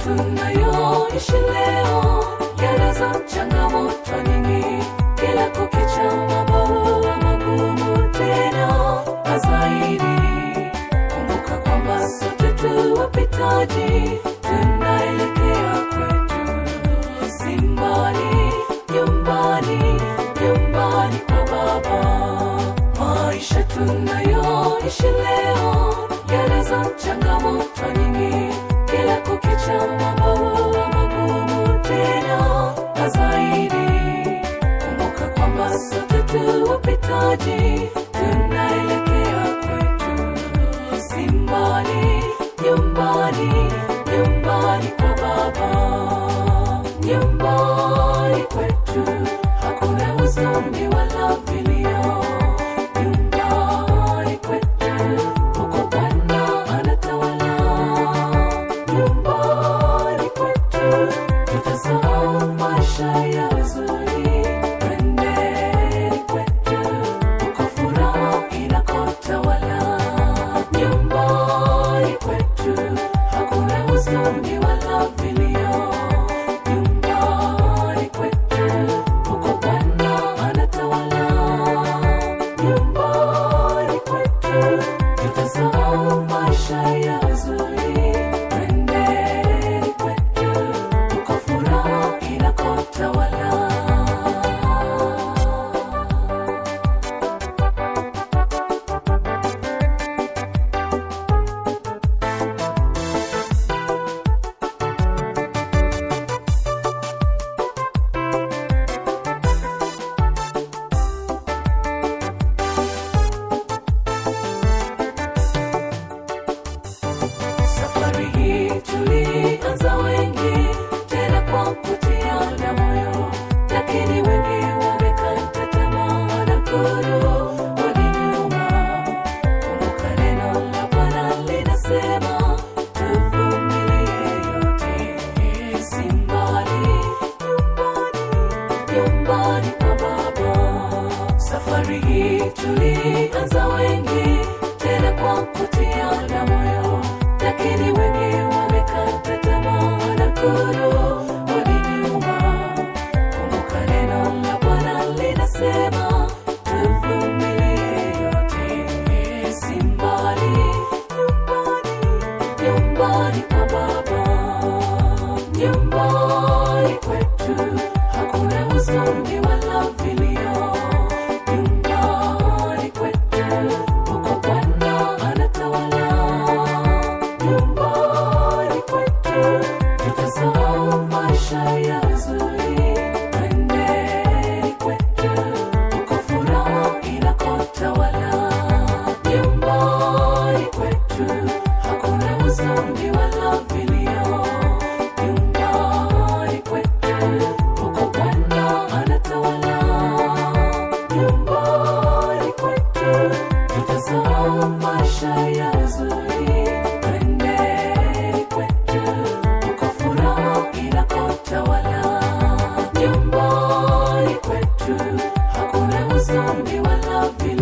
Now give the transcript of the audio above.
tunayoishi leo yanazo changamoto nyingi, kila kukicha mambo magumu tena na zaidi. Kumbuka kwamba sote tu wapitaji, tunaelekea kwetu, si mbali, nyumbani, nyumbani kwa Baba. Maisha tunayoishi leo yanazo changamoto nyingi, kila kukicha mambo magumu tena na zaidi. Kumbuka kwamba sote tu wapitaji, tunaelekea kwetu, si mbali, nyumbani, nyumbani kwa Baba. Nyumbani kwetu hakuna huzuni wala vilio. Nyumbani kwetu huko Bwana anatawala. Nyumbani kwetu tutasahau maisha ya huzuni. Twendeni kwetu huko furaha inakotawala. Nyumbani kwetu hakuna huzuni wala vilio. Nyumbani kwetu huko Bwana anatawala. Nyumbani kwetu tutasahau maisha ya huzuni. Twendeni kwetu huko furaha inakotawala. Safari hii tulianza wengi, tena kwa kutiana moyo, lakini wengi wamekata tamaa na kurudi nyuma. Kumbuka neno la Bwana linasema, tuvumilie yote, si mbali, nyumbani, nyumbani kwa Baba. Safari hii tulianza wengi, tena kwa kutiana moyo, lakini wengi wamekata tamaa na kurudi nyuma. Kumbuka neno la Bwana linasema, tuvumilie yote, si mbali, nyumbani, nyumbani kwa Baba. Nyumbani kwetu hakuna huzuni wala vilio. Nyumbani kwetu huko Bwana anatawala. Nyumbani kwetu tutasahau maisha ya huzuni. Twendeni kwetu huko furaha inakotawala. Nyumbani kwetu hakuna huzuni wala vilio. Nyumbani kwetu huko Bwana anatawala. Nyumbani kwetu tutasahau maisha ya huzuni. Twendeni kwetu huko furaha inakotawala. Nyumbani kwetu hakuna huzuni wala vilio.